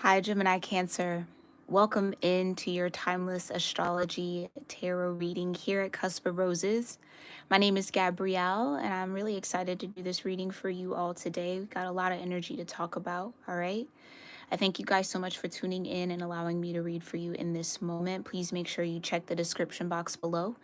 Hi, Gemini Cancer. Welcome into your timeless astrology tarot reading here at Cusp of Roses. My name is Gabrielle, and I'm really excited to do this reading for you all today. We've got a lot of energy to talk about, all right? I thank you guys so much for tuning in and allowing me to read for you in this moment. Please make sure you check the description box below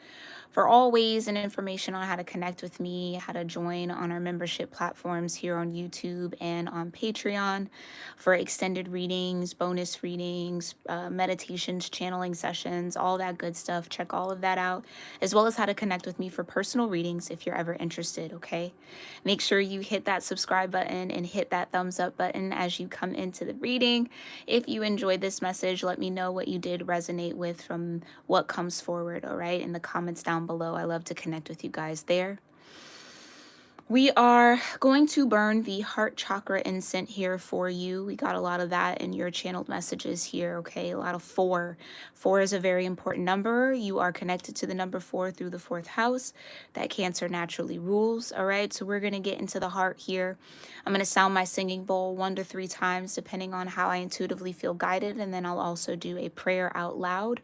for all ways and information on how to connect with me, how to join on our membership platforms here on YouTube and on Patreon for extended readings, bonus readings, meditations, channeling sessions, all that good stuff. Check all of that out, as well as how to connect with me for personal readings if you're ever interested, okay? Make sure you hit that subscribe button and hit that thumbs up button as you come into the reading. If you enjoyed this message, let me know what you did resonate with from what comes forward, all right, in the comments down below. I love to connect with you guys there. We are going to burn the heart chakra incense here for you. We got a lot of that in your channeled messages here, okay? A lot of 4. 4 is a very important number. You are connected to the number 4 through the 4th house that Cancer naturally rules, all right? So we're going to get into the heart here. I'm going to sound my singing bowl 1 to 3 times, depending on how I intuitively feel guided, and then I'll also do a prayer out loud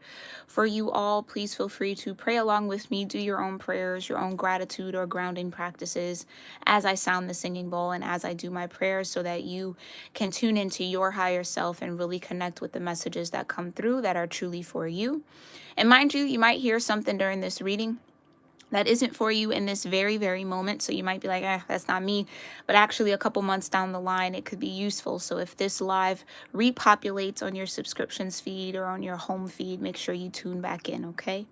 for you all. Please feel free to pray along with me, do your own prayers, your own gratitude or grounding practices as I sound the singing bowl and as I do my prayers, so that you can tune into your higher self and really connect with the messages that come through that are truly for you. And mind you, you might hear something during this reading that isn't for you in this very moment, so you might be like, that's not me, but actually a couple months down the line it could be useful. So if this live repopulates on your subscriptions feed or on your home feed, make sure you tune back in, okay?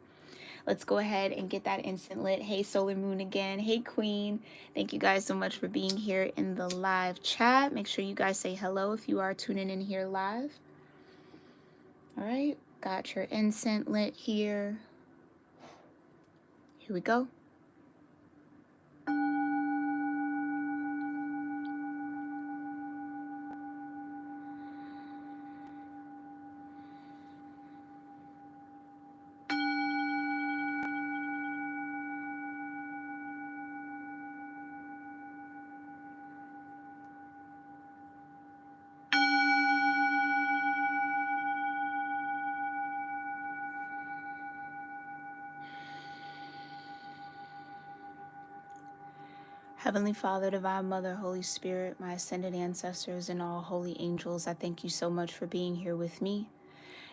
Let's go ahead and get that instant lit. Hey, Solar Moon again. Hey, Queen. Thank you guys so much for being here in the live chat. Make sure you guys say hello if you are tuning in here live. All right, got your incense lit here. Here we go. Heavenly Father, Divine Mother, Holy Spirit, my ascended ancestors, and all holy angels, I thank you so much for being here with me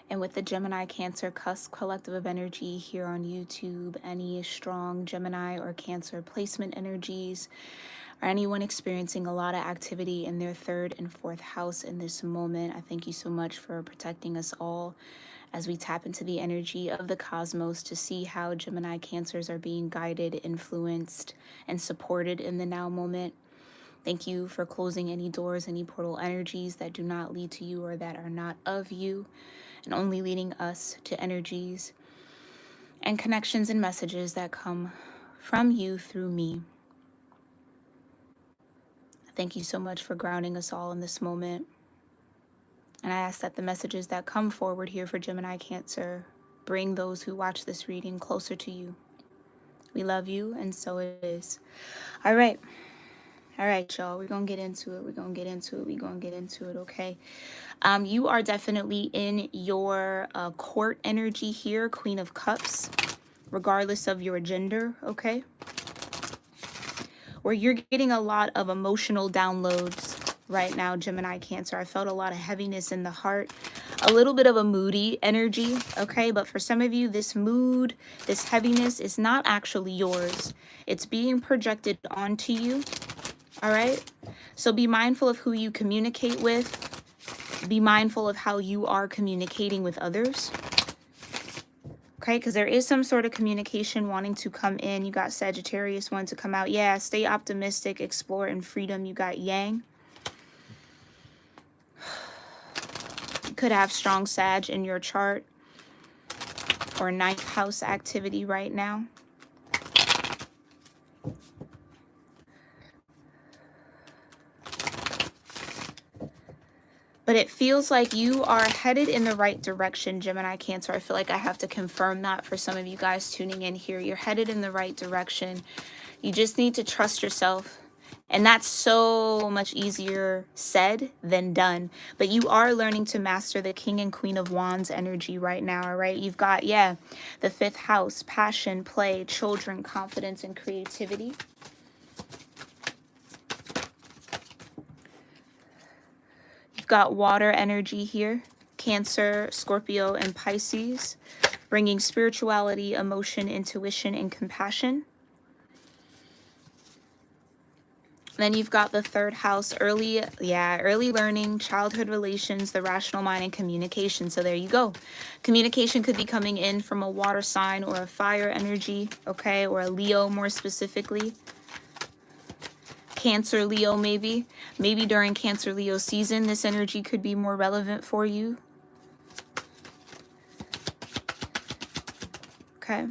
and with the Gemini Cancer Cusp collective of energy here on YouTube. Any strong Gemini or Cancer placement energies, or anyone experiencing a lot of activity in their 3rd and 4th house in this moment, I thank you so much for protecting us all as we tap into the energy of the cosmos to see how Gemini Cancers are being guided, influenced, and supported in the now moment. Thank you for closing any doors, any portal energies that do not lead to you or that are not of you, and only leading us to energies and connections and messages that come from you through me. Thank you so much for grounding us all in this moment. And I ask that the messages that come forward here for Gemini Cancer bring those who watch this reading closer to you. We love you, and so it is. All right, y'all. We're going to get into it. Okay? You are definitely in your court energy here, Queen of Cups, regardless of your gender, okay? Where you're getting a lot of emotional downloads right now, Gemini Cancer. I felt a lot of heaviness in the heart, a little bit of a moody energy, okay? But for some of you, this mood, this heaviness is not actually yours. It's being projected onto you, all right? So be mindful of who you communicate with. Be mindful of how you are communicating with others, okay? Because there is some sort of communication wanting to come in. You got Sagittarius wanting to come out. Yeah, stay optimistic, explore, and freedom. You got Yang. Could have strong Sag in your chart or 9th house activity right now. But it feels like you are headed in the right direction, Gemini Cancer. I feel like I have to confirm that for some of you guys tuning in here. You're headed in the right direction. You just need to trust yourself And that's so much easier said than done. But you are learning to master the King and Queen of Wands energy right now, all right? You've got, yeah, the 5th house, passion, play, children, confidence, and creativity. You've got water energy here, Cancer, Scorpio, and Pisces, bringing spirituality, emotion, intuition, and compassion. Then you've got the 3rd house, early learning, childhood relations, the rational mind, and communication. So there you go. Communication could be coming in from a water sign or a fire energy, okay, or a Leo more specifically. Cancer, Leo, maybe during Cancer, Leo season, this energy could be more relevant for you. Okay.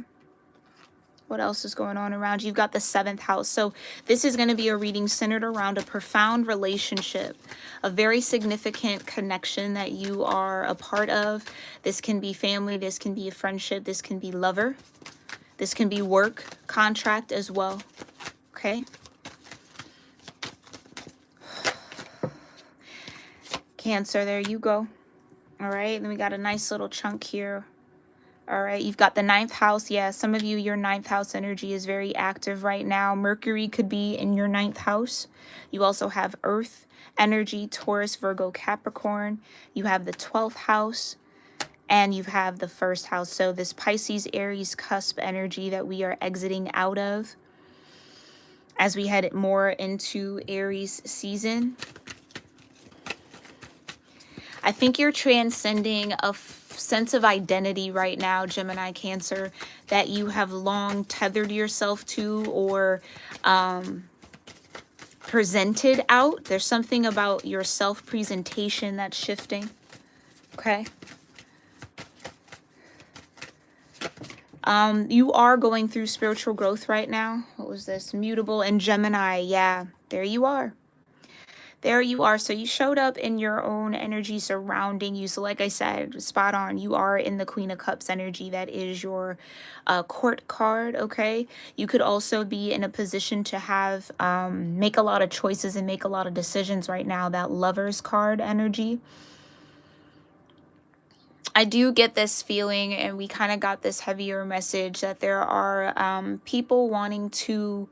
What else is going on around you? You've got the 7th house. So this is going to be a reading centered around a profound relationship, a very significant connection that you are a part of. This can be family, this can be a friendship, this can be lover, this can be work, contract as well. Okay. Cancer, there you go. All right, then we got a nice little chunk here. All right, you've got the 9th house. Yeah, some of you, your 9th house energy is very active right now. Mercury could be in your 9th house. You also have Earth energy, Taurus, Virgo, Capricorn. You have the 12th house, and you have the 1st house. So this Pisces, Aries, cusp energy that we are exiting out of as we head more into Aries season. I think you're transcending a sense of identity right now, Gemini, Cancer, that you have long tethered yourself to or presented out. There's something about your self-presentation that's shifting. Okay. You are going through spiritual growth right now. What was this? Mutable and Gemini. Yeah, there you are. There you are. So you showed up in your own energy surrounding you. So like I said, spot on. You are in the Queen of Cups energy. That is your court card, okay? You could also be in a position to have, make a lot of choices and make a lot of decisions right now. That Lover's card energy. I do get this feeling, and we kind of got this heavier message, that there are people wanting to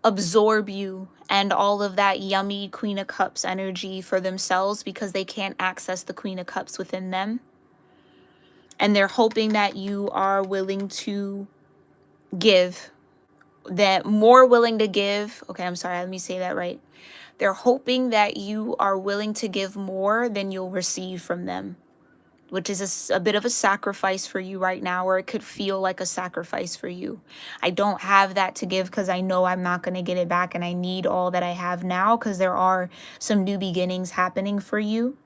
absorb you and all of that yummy Queen of Cups energy for themselves because they can't access the Queen of Cups within them. And they're hoping that you are willing to give, that more willing to give. Okay, I'm sorry, let me say that right. They're hoping that you are willing to give more than you'll receive from them, which is a bit of a sacrifice for you right now, or it could feel like a sacrifice for you. I don't have that to give because I know I'm not going to get it back, and I need all that I have now because there are some new beginnings happening for you.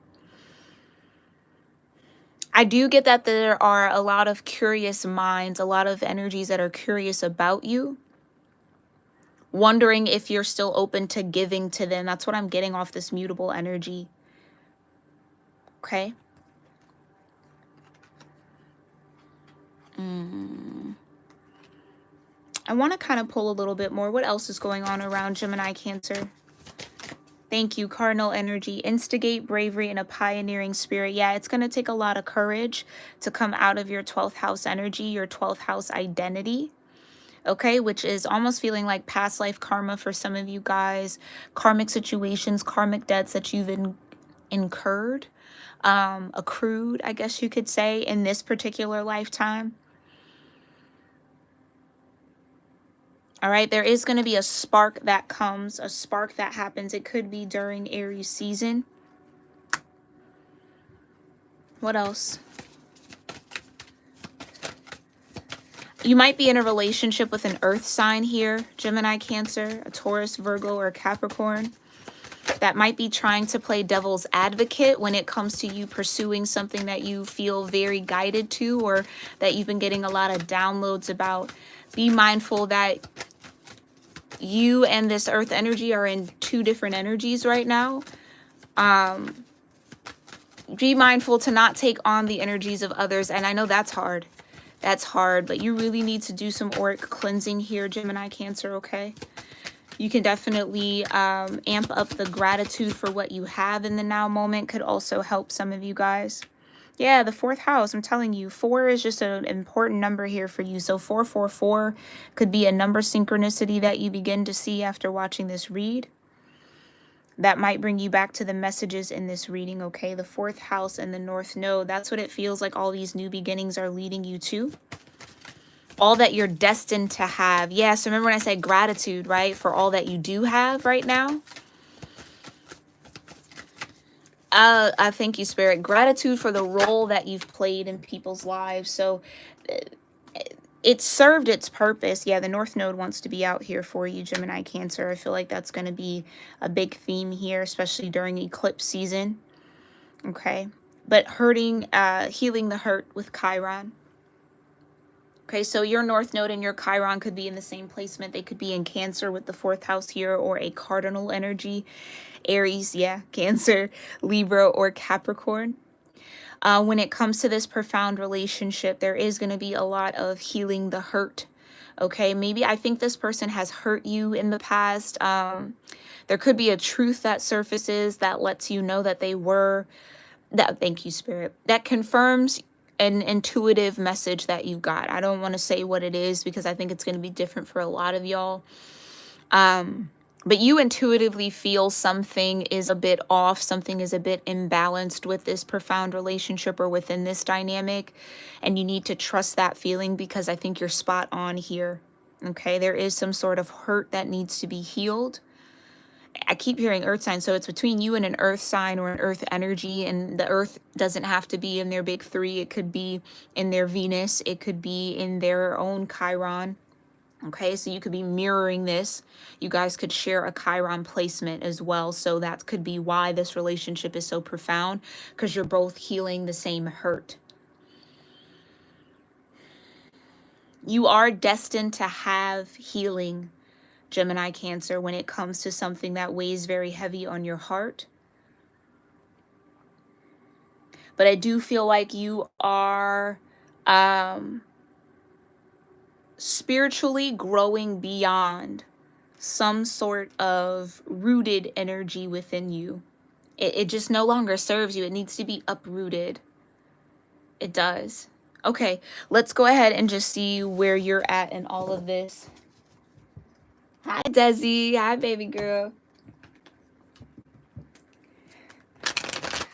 I do get that there are a lot of curious minds, a lot of energies that are curious about you, wondering if you're still open to giving to them. That's what I'm getting off this mutable energy. Okay. I want to kind of pull a little bit more. What else is going on around Gemini, Cancer? Thank you. Cardinal energy. Instigate, bravery, and a pioneering spirit. Yeah, it's going to take a lot of courage to come out of your 12th house energy, your 12th house identity. Okay, which is almost feeling like past life karma for some of you guys. Karmic situations, karmic debts that you've incurred, accrued, I guess you could say, in this particular lifetime. All right, there is going to be a spark that comes, a spark that happens. It could be during Aries season. What else? You might be in a relationship with an earth sign here, Gemini, Cancer, a Taurus, Virgo, or Capricorn, that might be trying to play devil's advocate when it comes to you pursuing something that you feel very guided to, or that you've been getting a lot of downloads about. Be mindful that you and this earth energy are in two different energies right now. Be mindful to not take on the energies of others. And I know that's hard. That's hard, but you really need to do some auric cleansing here, Gemini, Cancer, okay? You can definitely amp up the gratitude for what you have in the now moment. Could also help some of you guys. Yeah, the fourth house, I'm telling you, 4 is just an important number here for you. So 444 could be a number synchronicity that you begin to see after watching this read. That might bring you back to the messages in this reading, okay? The fourth house and the north node, that's what it feels like all these new beginnings are leading you to. All that you're destined to have. Yeah, so remember when I said gratitude, right? For all that you do have right now. I thank you, Spirit. Gratitude for the role that you've played in people's lives. So it served its purpose. Yeah, the North Node wants to be out here for you, Gemini Cancer. I feel like that's going to be a big theme here, especially during eclipse season. Okay. But healing the hurt with Chiron. Okay, so your North Node and your Chiron could be in the same placement. They could be in Cancer with the fourth house here, or a cardinal energy. Aries, yeah, Cancer, Libra, or Capricorn. When it comes to this profound relationship, there is going to be a lot of healing the hurt. Okay, maybe I think this person has hurt you in the past. There could be a truth that surfaces that lets you know that they were, that, thank you, Spirit, that confirms an intuitive message that you got. I don't want to say what it is because I think it's going to be different for a lot of y'all. But you intuitively feel something is a bit off, something is a bit imbalanced with this profound relationship or within this dynamic. And you need to trust that feeling because I think you're spot on here. Okay, there is some sort of hurt that needs to be healed. I keep hearing earth sign, so it's between you and an earth sign or an earth energy, and the earth doesn't have to be in their big 3. It could be in their Venus. It could be in their own Chiron. Okay, so you could be mirroring this. You guys could share a Chiron placement as well. So that could be why this relationship is so profound, because you're both healing the same hurt. You are destined to have healing, Gemini Cancer, when it comes to something that weighs very heavy on your heart. But I do feel like you are spiritually growing beyond some sort of rooted energy within you. It just no longer serves you. It needs to be uprooted. It does. Okay, let's go ahead and just see where you're at in all of this. Hi, Desi. Hi, baby girl.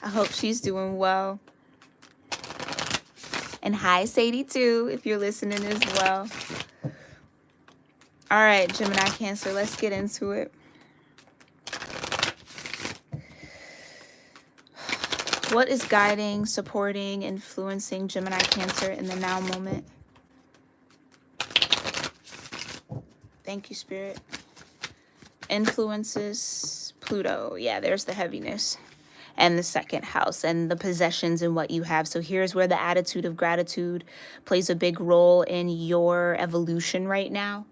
I hope she's doing well. And hi, Sadie, too, if you're listening as well. All right, Gemini Cancer, let's get into it. What is guiding, supporting, influencing Gemini Cancer in the now moment? Thank you, Spirit. Influences Pluto. Yeah, there's the heaviness. And the second house and the possessions and what you have. So here's where the attitude of gratitude plays a big role in your evolution right now.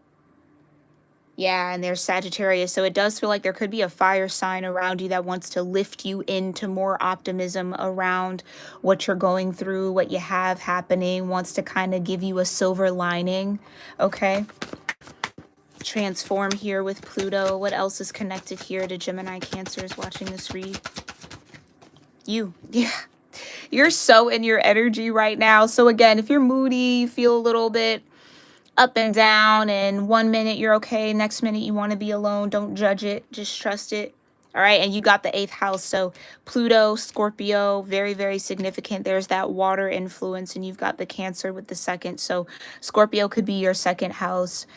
Yeah, and there's Sagittarius. So it does feel like there could be a fire sign around you that wants to lift you into more optimism around what you're going through, what you have happening, wants to kind of give you a silver lining. Okay. Transform here with Pluto. What else is connected here to Gemini Cancers watching this read? You. Yeah. You're so in your energy right now. So again, if you're moody, you feel a little bit up and down, and 1 minute you're okay, next minute you want to be alone, don't judge it, just trust it. All right, and you got the 8th house, so Pluto, Scorpio, very, very significant. There's that water influence, and you've got the Cancer with the 2nd, so Scorpio could be your 2nd house.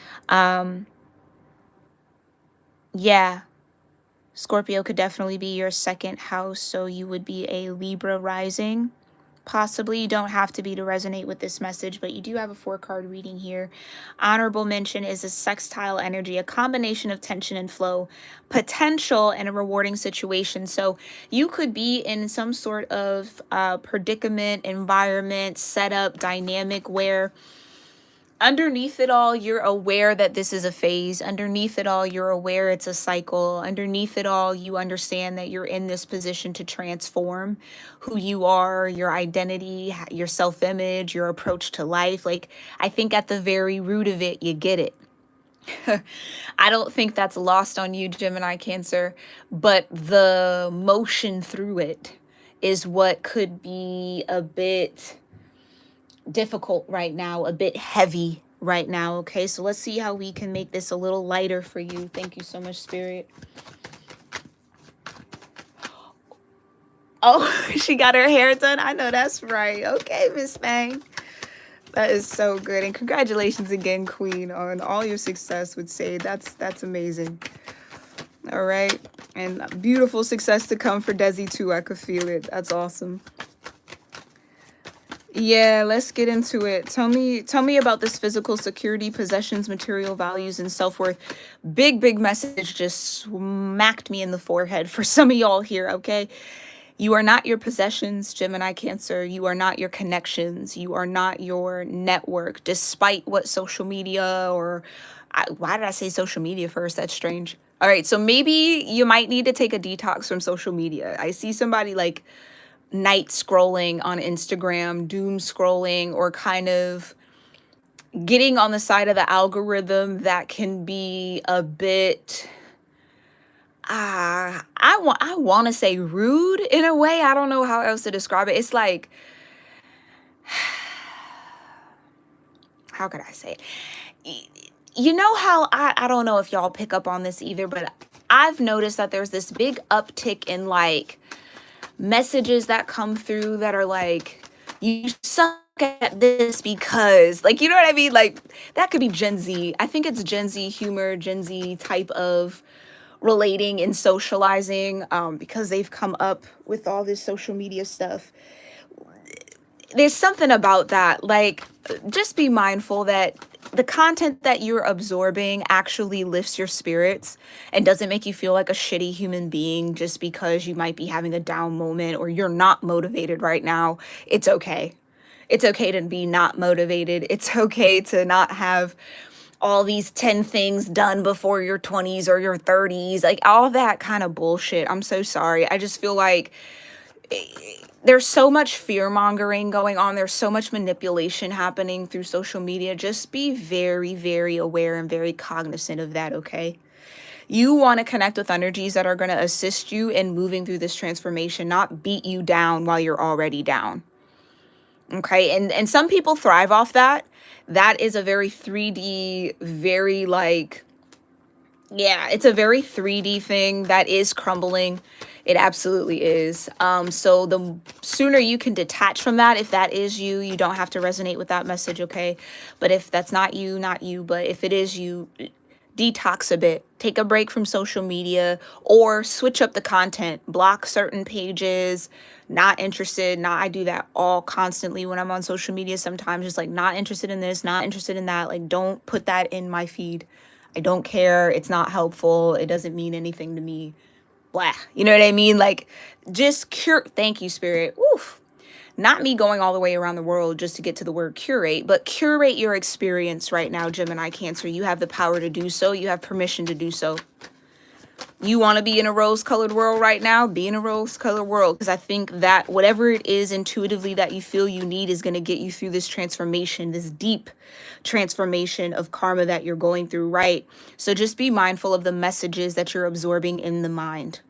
Yeah, Scorpio could definitely be your 2nd house, so you would be a Libra rising. Possibly. You don't have to be to resonate with this message, but you do have a 4-card reading here. Honorable mention is a sextile energy, a combination of tension and flow, potential, and a rewarding situation. So you could be in some sort of predicament, environment, setup, dynamic where underneath it all, you're aware that this is a phase. Underneath it all, you're aware it's a cycle. Underneath it all, you understand that you're in this position to transform who you are, your identity, your self-image, your approach to life. Like, I think at the very root of it, you get it. I don't think that's lost on you, Gemini Cancer, but the motion through it is what could be a bit difficult right now, a bit heavy right now. Okay, so let's see how we can make this a little lighter for you. Thank you so much, Spirit. Oh, she got her hair done. I know that's right. Okay, Miss Thang. That is so good. And congratulations again, Queen, on all your success with Sade. That's amazing. All right. And beautiful success to come for Desi too. I could feel it. That's awesome. Yeah, let's get into it. Tell me about this physical security, possessions, material values, and self-worth. Big message just smacked me in the forehead for some of y'all here, okay? You are not your possessions, Gemini Cancer. You are not your connections. You are not your network, despite what social media why did I say social media first? That's strange. All right, so maybe you might need to take a detox from social media. I see somebody like night scrolling on Instagram, doom scrolling, or kind of getting on the side of the algorithm that can be a bit I want to say rude in a way. I don't know how else to describe it. It's like, how could I say it? You know how I don't know if y'all pick up on this either, but I've noticed that there's this big uptick in like messages that come through that are like, you suck at this because, like, you know what I mean? Like, that could be Gen Z. I think it's Gen Z humor, Gen Z type of relating and socializing, because they've come up with all this social media stuff. There's something about that. Like, just be mindful that the content that you're absorbing actually lifts your spirits and doesn't make you feel like a shitty human being just because you might be having a down moment or you're not motivated right now. It's okay. It's okay to be not motivated. It's okay to not have all these 10 things done before your 20s or your 30s, like all that kind of bullshit. I'm so sorry. I just feel like there's so much fear mongering going on. There's so much manipulation happening through social media. Just be very aware and very cognizant of that, okay? You want to connect with energies that are going to assist you in moving through this transformation, not beat you down while you're already down. Okay, and some people thrive off that. That is a very 3D, very like, yeah, it's a very 3D thing that is crumbling. It absolutely is. So the sooner you can detach from that, if that is you, you don't have to resonate with that message, okay? But if that's not you, not you. But if it is you, detox a bit, take a break from social media, or switch up the content, block certain pages, not interested. Not, I do that all constantly when I'm on social media sometimes, just like not interested in this, not interested in that. Like, don't put that in my feed. I don't care. It's not helpful. It doesn't mean anything to me. Blah. You know what I mean? Like, just thank you, Spirit. Oof. Not me going all the way around the world just to get to the word curate, but curate your experience right now, Gemini Cancer. You have the power to do so. You have permission to do so. You want to be in a rose-colored world right now? Be in a rose-colored world, because I think that whatever it is intuitively that you feel you need is going to get you through this transformation, this deep transformation of karma that you're going through, right? So just be mindful of the messages that you're absorbing in the mind.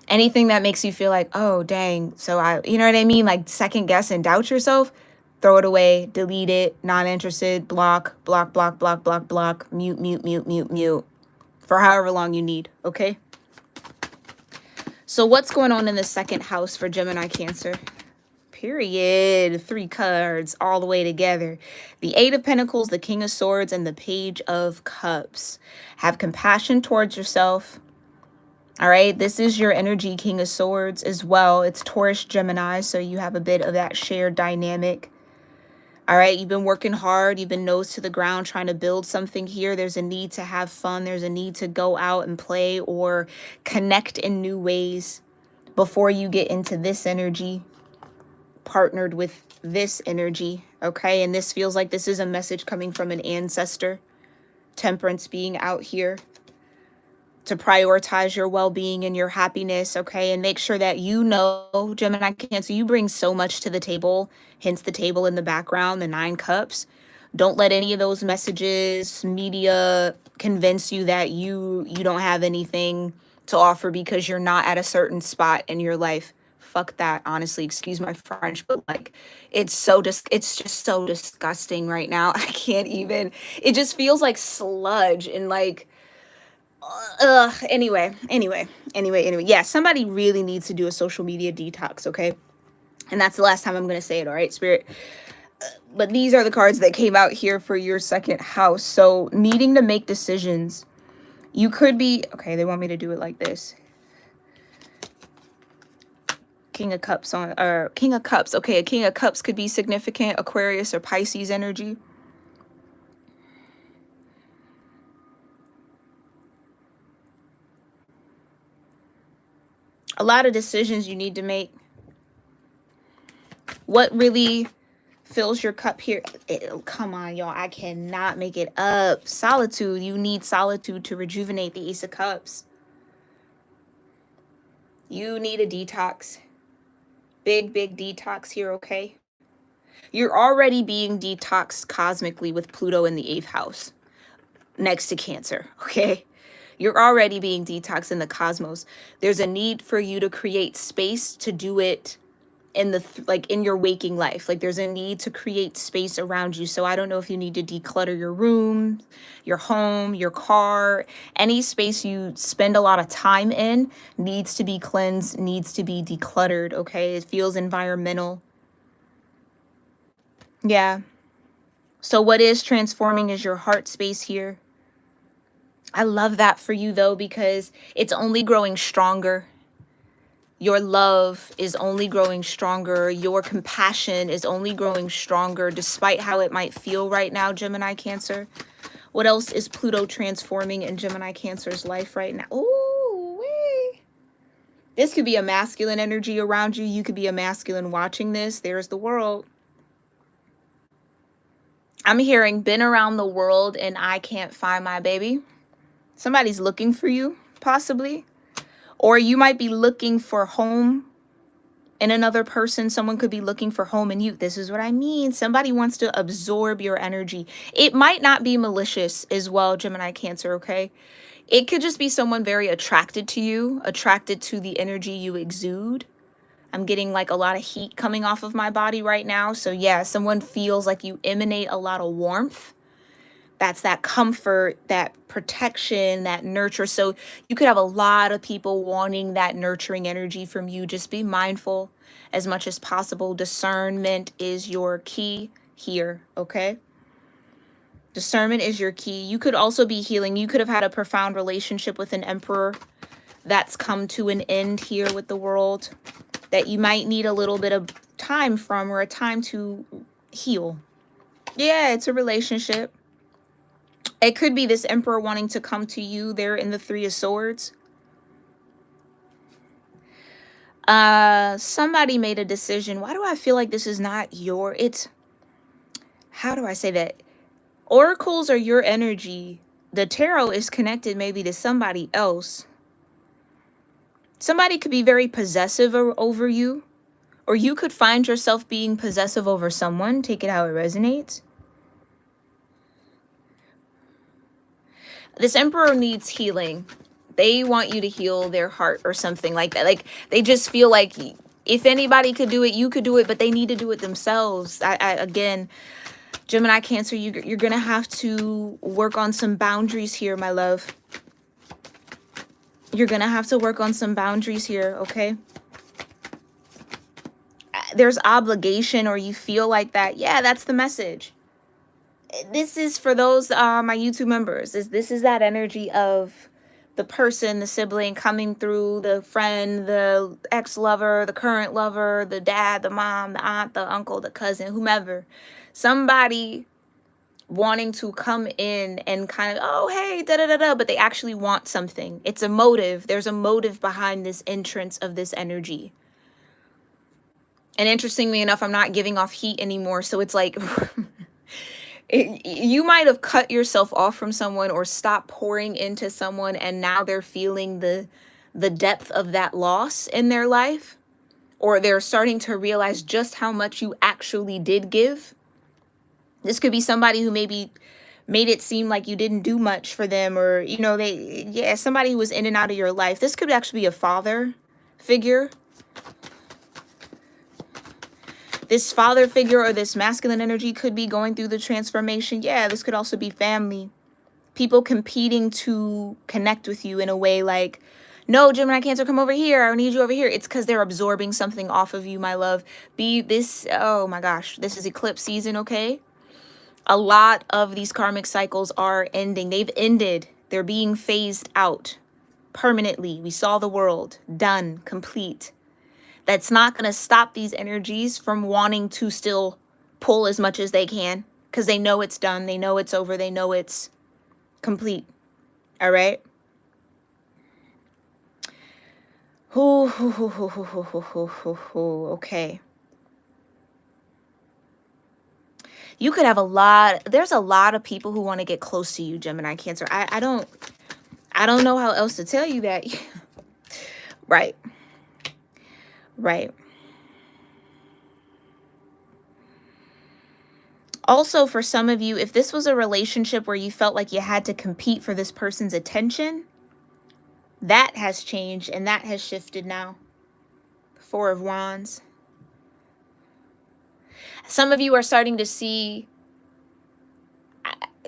Anything that makes you feel like, oh, dang, so you know what I mean? Like, second guess and doubt yourself, throw it away, delete it, not interested, block, mute, for however long you need, okay? So what's going on in the second house for Gemini Cancer? Period. 3 cards all the way together. The 8 of Pentacles, the King of Swords, and the Page of Cups. Have compassion towards yourself. All right, this is your energy, King of Swords, as well. It's Taurus, Gemini, so you have a bit of that shared dynamic. All right, you've been working hard. You've been nose to the ground trying to build something here. There's a need to have fun. There's a need to go out and play or connect in new ways before you get into this energy, partnered with this energy, okay? And this feels like this is a message coming from an ancestor. Temperance being out here to prioritize your well-being and your happiness, okay? And make sure that you know, Gemini Cancer, you bring so much to the table, hence the table in the background, the 9 cups. Don't let any of those messages, media convince you that you don't have anything to offer because you're not at a certain spot in your life. Fuck that, honestly. Excuse my French, but like it's just so disgusting right now. I can't even. It just feels like sludge and like anyway. Yeah, somebody really needs to do a social media detox, okay? And that's the last time I'm going to say it, all right, Spirit? But these are the cards that came out here for your second house. So needing to make decisions. You could be, okay, they want me to do it like this. King of Cups on, or King of Cups. Okay, a King of Cups could be significant, Aquarius or Pisces energy. A lot of decisions you need to make. What really fills your cup here? Come on, y'all. I cannot make it up. Solitude. You need solitude to rejuvenate the Ace of Cups. You need a detox. Big detox here, okay? You're already being detoxed cosmically with Pluto in the 8th house next to Cancer, okay? You're already being detoxed in the cosmos. There's a need for you to create space to do it in the like in your waking life. Like there's a need to create space around you. So I don't know if you need to declutter your room, your home, your car, any space you spend a lot of time in needs to be cleansed, needs to be decluttered, okay? It feels environmental. Yeah. So what is transforming is your heart space here. I love that for you though, because it's only growing stronger. Your love is only growing stronger. Your compassion is only growing stronger, despite how it might feel right now, Gemini Cancer. What else is Pluto transforming in Gemini Cancer's life right now? Ooh, wee. This could be a masculine energy around you. You could be a masculine watching this. There's the world. I'm hearing, been around the world and I can't find my baby. Somebody's looking for you, possibly. Or you might be looking for home in another person. Someone could be looking for home in you. This is what I mean. Somebody wants to absorb your energy. It might not be malicious as well, Gemini Cancer, okay? It could just be someone very attracted to you, attracted to the energy you exude. I'm getting like a lot of heat coming off of my body right now. So yeah, someone feels like you emanate a lot of warmth. That's that comfort, that protection, that nurture. So you could have a lot of people wanting that nurturing energy from you. Just be mindful as much as possible. Discernment is your key here, okay? Discernment is your key. You could also be healing. You could have had a profound relationship with an emperor that's come to an end here with the world that you might need a little bit of time from, or a time to heal. Yeah, it's a relationship. It could be this emperor wanting to come to you there in the 3 of Swords. Somebody made a decision. Why do I feel like this is not your, how do I say that? Oracles are your energy. The tarot is connected maybe to somebody else. Somebody could be very possessive over you, or you could find yourself being possessive over someone. Take it how it resonates. This emperor needs healing. They want you to heal their heart or something like that. Like they just feel like if anybody could do it, you could do it, but they need to do it themselves. Again, Gemini Cancer, you're going to have to work on some boundaries here, my love. You're going to have to work on some boundaries here, okay? There's obligation, or you feel like that. Yeah, that's the message. This is for those my YouTube members. This is that energy of the person, the sibling coming through, the friend, the ex-lover, the current lover, the dad, the mom, the aunt, the uncle, the cousin, whomever. Somebody wanting to come in and kind of, oh, hey, da-da-da-da, but they actually want something. It's a motive. There's a motive behind this entrance of this energy. And interestingly enough, I'm not giving off heat anymore. So it's like... you might have cut yourself off from someone or stopped pouring into someone, and now they're feeling the depth of that loss in their life, or they're starting to realize just how much you actually did give. This could be somebody who maybe made it seem like you didn't do much for them, or, you know, somebody who was in and out of your life. This could actually be a father figure. This father figure or this masculine energy could be going through the transformation. Yeah, this could also be family. People competing to connect with you in a way like, no, Gemini Cancer, come over here. I need you over here. It's because they're absorbing something off of you, my love. Oh my gosh, this is eclipse season, okay? A lot of these karmic cycles are ending. They've ended. They're being phased out permanently. We saw the world. Done. Complete. That's not going to stop these energies from wanting to still pull as much as they can, because they know it's done. They know it's over. They know it's complete. All right? Okay. You could have there's a lot of people who want to get close to you, Gemini Cancer. I don't know how else to tell you that. Right. Right. Also, for some of you, if this was a relationship where you felt like you had to compete for this person's attention, that has changed and that has shifted now. Four of Wands. Some of you are starting to see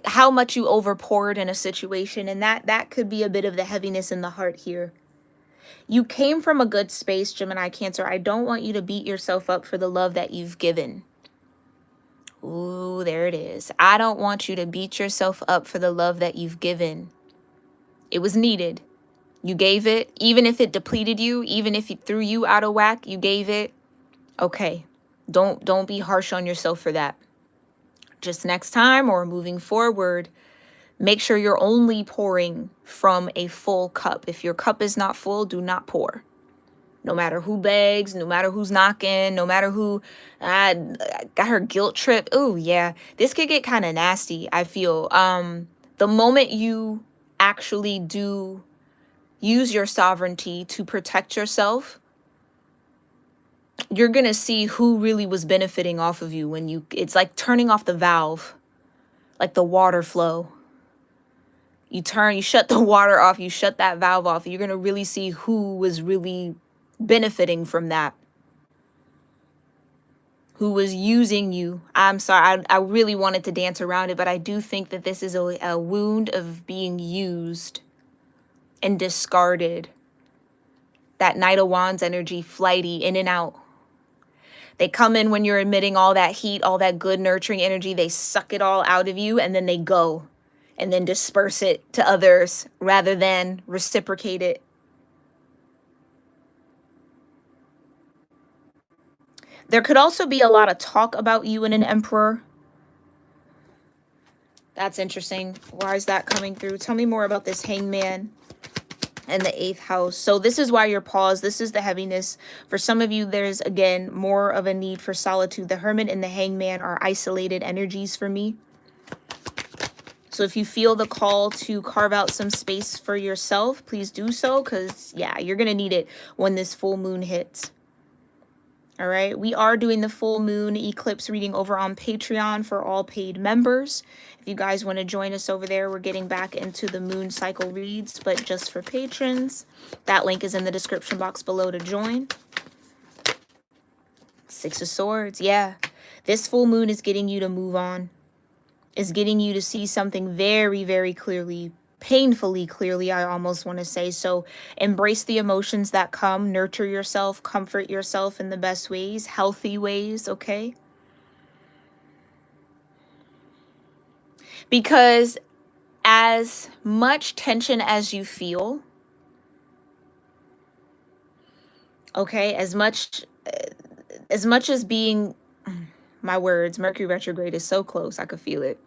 how much you overpoured in a situation, and that could be a bit of the heaviness in the heart here. You came from a good space, Gemini Cancer. I don't want you to beat yourself up for the love that you've given. Ooh, there it is. I don't want you to beat yourself up for the love that you've given. It was needed. You gave it, even if it depleted you, even if it threw you out of whack, you gave it. Okay. Don't be harsh on yourself for that. Just next time or moving forward, make sure you're only pouring from a full cup. If your cup is not full, do not pour. No matter who begs, no matter who's knocking, no matter who got her guilt trip. Oh, yeah. This could get kind of nasty, I feel. The moment you actually do use your sovereignty to protect yourself, you're going to see who really was benefiting off of you it's like turning off the valve, like the water flow. You shut the water off, you shut that valve off. You're going to really see who was really benefiting from that, who was using you. I'm sorry, I really wanted to dance around it, but I do think that this is a wound of being used and discarded. That Knight of Wands energy, flighty, in and out. They come in when you're emitting all that heat, all that good nurturing energy. They suck it all out of you and then they go and then disperse it to others rather than reciprocate it. There could also be a lot of talk about you in an Emperor. That's interesting. Why is that coming through? Tell me more about this Hangman and the 8th house. So this is why you're paused. This is the heaviness. For some of you, there's, again, more of a need for solitude. The Hermit and the Hangman are isolated energies for me. So if you feel the call to carve out some space for yourself, please do so, because, yeah, you're going to need it when this full moon hits. All right, we are doing the full moon eclipse reading over on Patreon for all paid members. If you guys want to join us over there, we're getting back into the moon cycle reads, but just for patrons. That link is in the description box below to join. 6 of Swords, yeah. This full moon is getting you to move on. Is getting you to see something very, very clearly. Painfully clearly, I almost want to say. So embrace the emotions that come, nurture yourself, comfort yourself in the best ways, healthy ways, okay? Because as much tension as you feel, okay, as much as being, my words, Mercury retrograde is so close, I could feel it.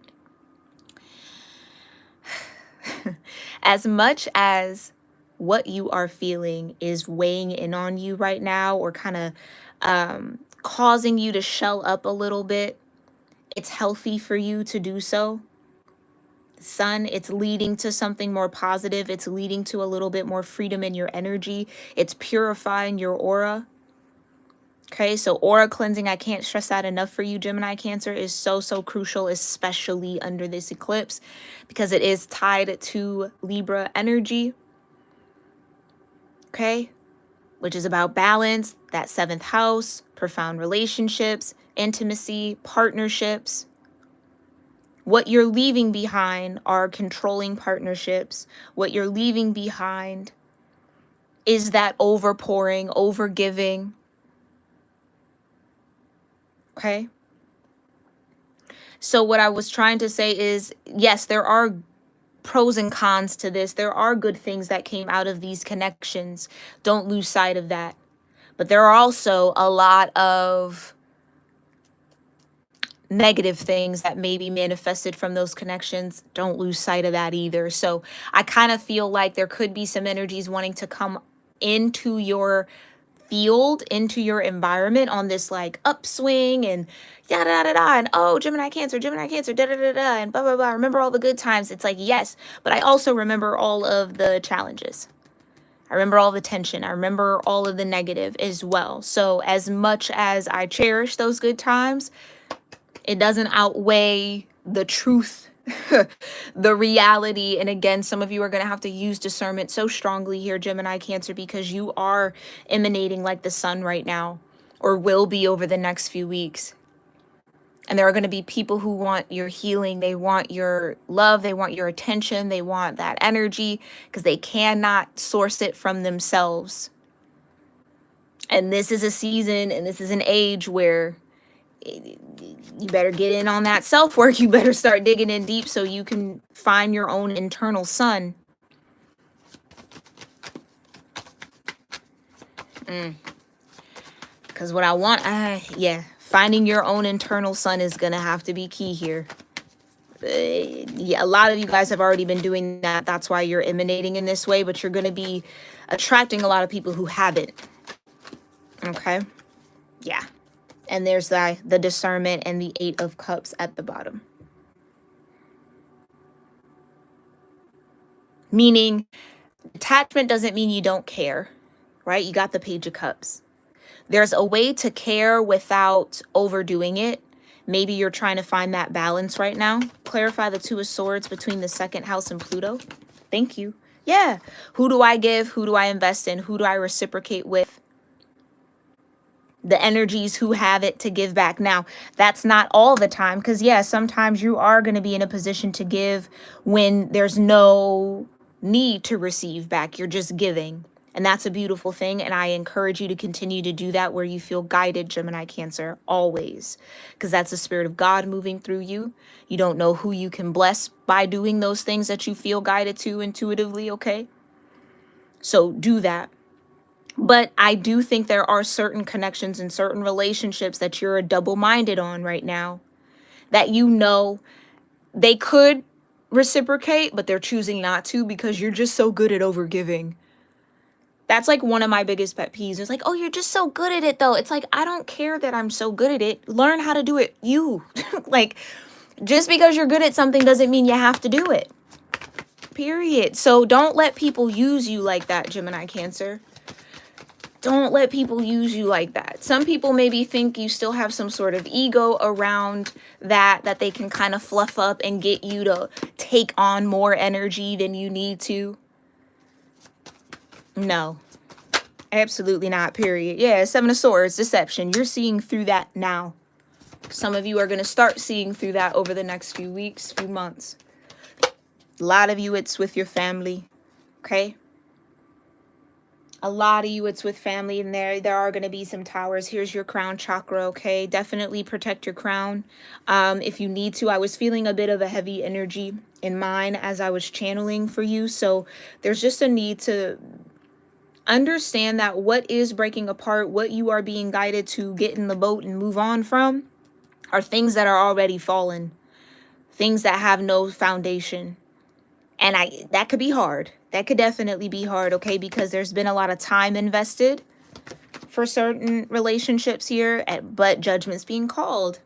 As much as what you are feeling is weighing in on you right now, or kind of causing you to shell up a little bit, it's healthy for you to do so. Sun, it's leading to something more positive. It's leading to a little bit more freedom in your energy. It's purifying your aura. Okay, so aura cleansing, I can't stress that enough for you, Gemini Cancer, is so, so crucial, especially under this eclipse, because it is tied to Libra energy, okay, which is about balance, that seventh house, profound relationships, intimacy, partnerships. What you're leaving behind are controlling partnerships. What you're leaving behind is that overpouring, overgiving, okay? So what I was trying to say is, yes, there are pros and cons to this. There are good things that came out of these connections. Don't lose sight of that. But there are also a lot of negative things that may be manifested from those connections. Don't lose sight of that either. So I kind of feel like there could be some energies wanting to come into your field, into your environment on this like upswing and da da da da, and oh, Gemini Cancer, da da da da, and blah blah blah. Remember all the good times. It's like, yes, but I also remember all of the challenges. I remember all the tension. I remember all of the negative as well. So as much as I cherish those good times, it doesn't outweigh the truth, the reality. And again, some of you are going to have to use discernment so strongly here, Gemini Cancer, because you are emanating like the sun right now, or will be over the next few weeks. And there are going to be people who want your healing. They want your love. They want your attention. They want that energy because they cannot source it from themselves. And this is a season and this is an age where you better get in on that self-work. You better start digging in deep so you can find your own internal sun. Because what I want, finding your own internal sun is going to have to be key here. Yeah, a lot of you guys have already been doing that. That's why you're emanating in this way, but you're going to be attracting a lot of people who haven't. Okay? Yeah. And there's the discernment and the 8 of Cups at the bottom. Meaning, attachment doesn't mean you don't care, right? You got the Page of Cups. There's a way to care without overdoing it. Maybe you're trying to find that balance right now. Clarify the 2 of Swords between the 2nd house and Pluto. Thank you. Yeah. Who do I give? Who do I invest in? Who do I reciprocate with? The energies who have it to give back. Now, that's not all the time, because yeah, sometimes you are going to be in a position to give when there's no need to receive back. You're just giving. And that's a beautiful thing. And I encourage you to continue to do that where you feel guided, Gemini Cancer, always. Because that's the Spirit of God moving through you. You don't know who you can bless by doing those things that you feel guided to intuitively, okay? So do that. But I do think there are certain connections and certain relationships that you're double-minded on right now. That you know they could reciprocate, but they're choosing not to because you're just so good at overgiving. That's like one of my biggest pet peeves. It's like, oh, you're just so good at it though. It's like, I don't care that I'm so good at it. Learn how to do it. You. Like, just because you're good at something doesn't mean you have to do it. Period. So don't let people use you like that, Gemini Cancer. Don't let people use you like that. Some people maybe think you still have some sort of ego around that they can kind of fluff up and get you to take on more energy than you need to. No, absolutely not, period. Yeah, 7 of Swords, deception. You're seeing through that now. Some of you are going to start seeing through that over the next few weeks, few months. A lot of you, it's with your family, okay? A lot of you, it's with family, and there are going to be some towers. Here's your crown chakra, okay? Definitely protect your crown if you need to. I was feeling a bit of a heavy energy in mine as I was channeling for you. So there's just a need to understand that what is breaking apart, what you are being guided to get in the boat and move on from, are things that are already fallen. Things that have no foundation. And that could be hard. That could definitely be hard, okay? Because there's been a lot of time invested for certain relationships here, but judgment's being called.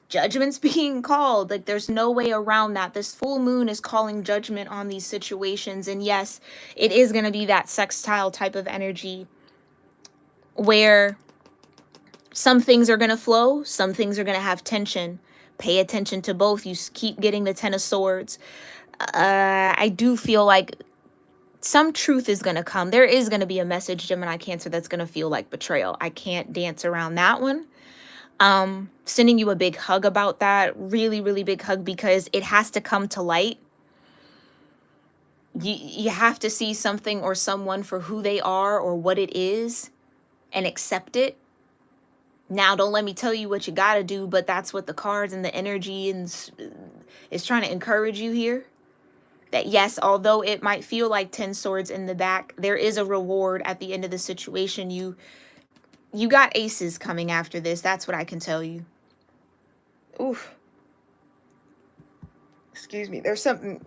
Judgment's being called. Like, there's no way around that. This full moon is calling judgment on these situations. And yes, it is going to be that sextile type of energy where some things are going to flow, some things are going to have tension. Pay attention to both. You keep getting the Ten of Swords. I do feel like some truth is going to come. There is going to be a message, Gemini Cancer, that's going to feel like betrayal. I can't dance around that one. Sending you a big hug about that. Really, really big hug, because it has to come to light. You have to see something or someone for who they are or what it is and accept it. Now, don't let me tell you what you got to do, but that's what the cards and the energy is trying to encourage you here. That yes, although it might feel like 10 swords in the back, there is a reward at the end of the situation. You got aces coming after this. That's what I can tell you. Oof. Excuse me. There's something,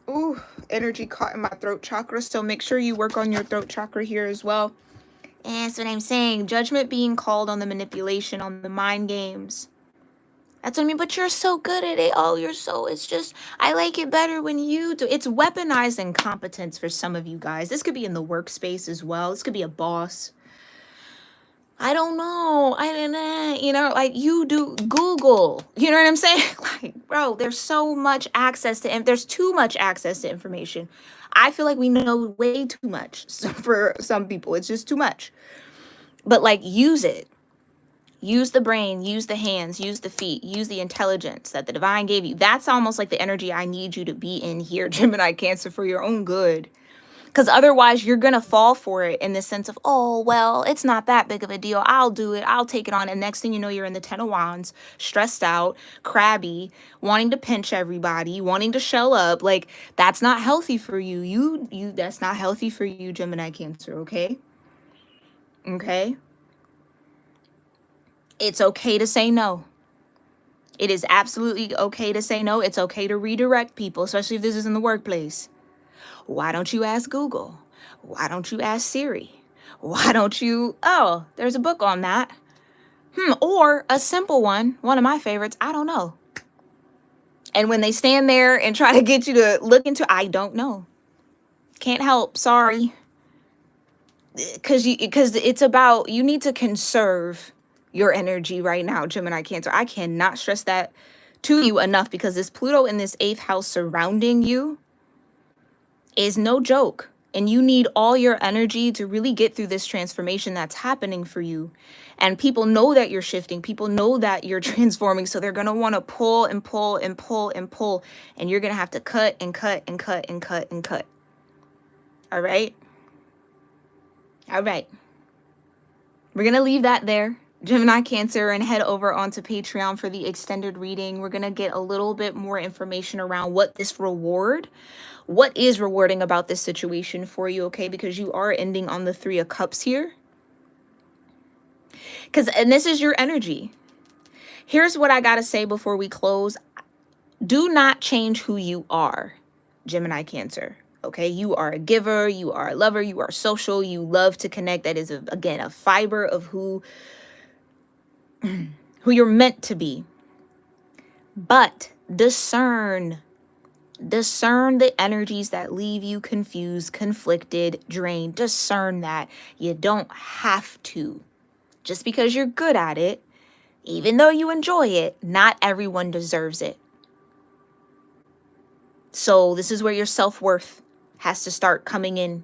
energy caught in my throat chakra. So make sure you work on your throat chakra here as well. And that's what I'm saying. Judgment being called on the manipulation, on the mind games. That's what I mean. But you're so good at it. Oh, it's just, I like it better when you do. It's weaponized incompetence for some of you guys. This could be in the workspace as well. This could be a boss. I don't know. I don't know. You know, like you do Google. You know what I'm saying? Like, bro, there's so much access to, there's too much access to information. I feel like we know way too much. So for some people, it's just too much. But like, use it. Use the brain, use the hands, use the feet, use the intelligence that the divine gave you. That's almost like the energy I need you to be in here, Gemini Cancer, for your own good. Because otherwise, you're going to fall for it in the sense of, oh, well, it's not that big of a deal. I'll do it. I'll take it on. And next thing you know, you're in the 10 of Wands, stressed out, crabby, wanting to pinch everybody, wanting to shell up. Like, that's not healthy for you. That's not healthy for you, Gemini Cancer, okay? Okay? It's okay to say no. It is absolutely okay to say no. It's okay to redirect people, especially if this is in the workplace. Why don't you ask Google? Why don't you ask Siri? Why don't you, oh, there's a book on that. Or a simple one of my favorites, I don't know. And when they stand there and try to get you to look into, I don't know. Can't help, sorry. Because it's about, you need to conserve your energy right now, Gemini Cancer. I cannot stress that to you enough, because this Pluto in this 8th house surrounding you is no joke. And you need all your energy to really get through this transformation that's happening for you. And people know that you're shifting. People know that you're transforming. So they're going to want to pull and pull and pull and pull. And you're going to have to cut and cut and cut and cut and cut. All right? All right. We're going to leave that there, Gemini Cancer, and head over onto Patreon for the extended reading. We're going to get a little bit more information around what is rewarding about this situation for you, okay? Because you are ending on the 3 of Cups here. And this is your energy. Here's what I got to say before we close. Do not change who you are, Gemini Cancer. Okay, you are a giver, you are a lover, you are social, you love to connect. That is, again, a fiber of who you're meant to be. But discern the energies that leave you confused, conflicted, drained. Discern that. You don't have to. Just because you're good at it, even though you enjoy it, not everyone deserves it. So this is where your self-worth has to start coming in,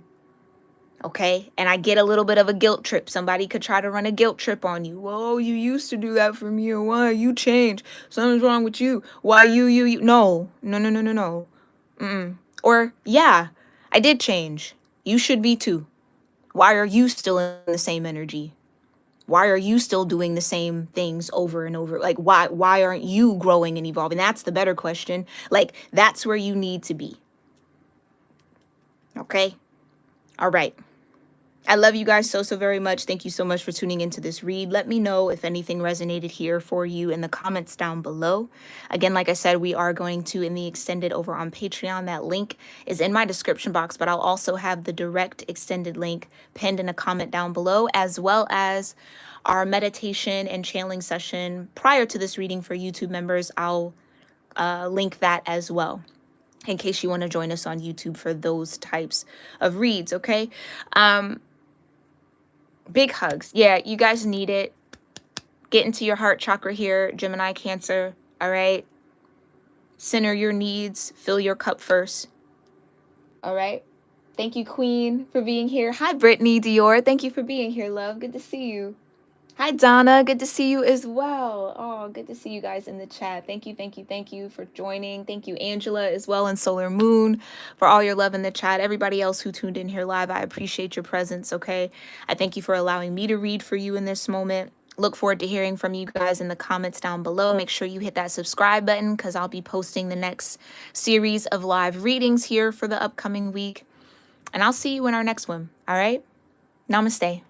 okay? And I get a little bit of a guilt trip. Somebody could try to run a guilt trip on you. Whoa, you used to do that for me. Why? You changed. Something's wrong with you. Why you? No. Or, yeah, I did change. You should be too. Why are you still in the same energy? Why are you still doing the same things over and over? Like, why aren't you growing and evolving? That's the better question. Like, that's where you need to be. Okay? All right. I love you guys so very much. Thank you so much for tuning into this read. Let me know if anything resonated here for you in the comments down below. Again, like I said, we are going to, in the extended over on Patreon, that link is in my description box, but I'll also have the direct extended link pinned in a comment down below, as well as our meditation and channeling session prior to this reading for YouTube members. I'll link that as well, in case you want to join us on YouTube for those types of reads, okay? Big hugs. Yeah, you guys need it. Get into your heart chakra here, Gemini Cancer. All right. Center your needs. Fill your cup first. All right. Thank you, Queen, for being here. Hi, Brittany Dior. Thank you for being here, love. Good to see you. Hi, Donna. Good to see you as well. Oh, good to see you guys in the chat. Thank you, thank you, thank you for joining. Thank you, Angela, as well, and Solar Moon, for all your love in the chat. Everybody else who tuned in here live, I appreciate your presence, okay? I thank you for allowing me to read for you in this moment. Look forward to hearing from you guys in the comments down below. Make sure you hit that subscribe button because I'll be posting the next series of live readings here for the upcoming week. And I'll see you in our next one, all right? Namaste.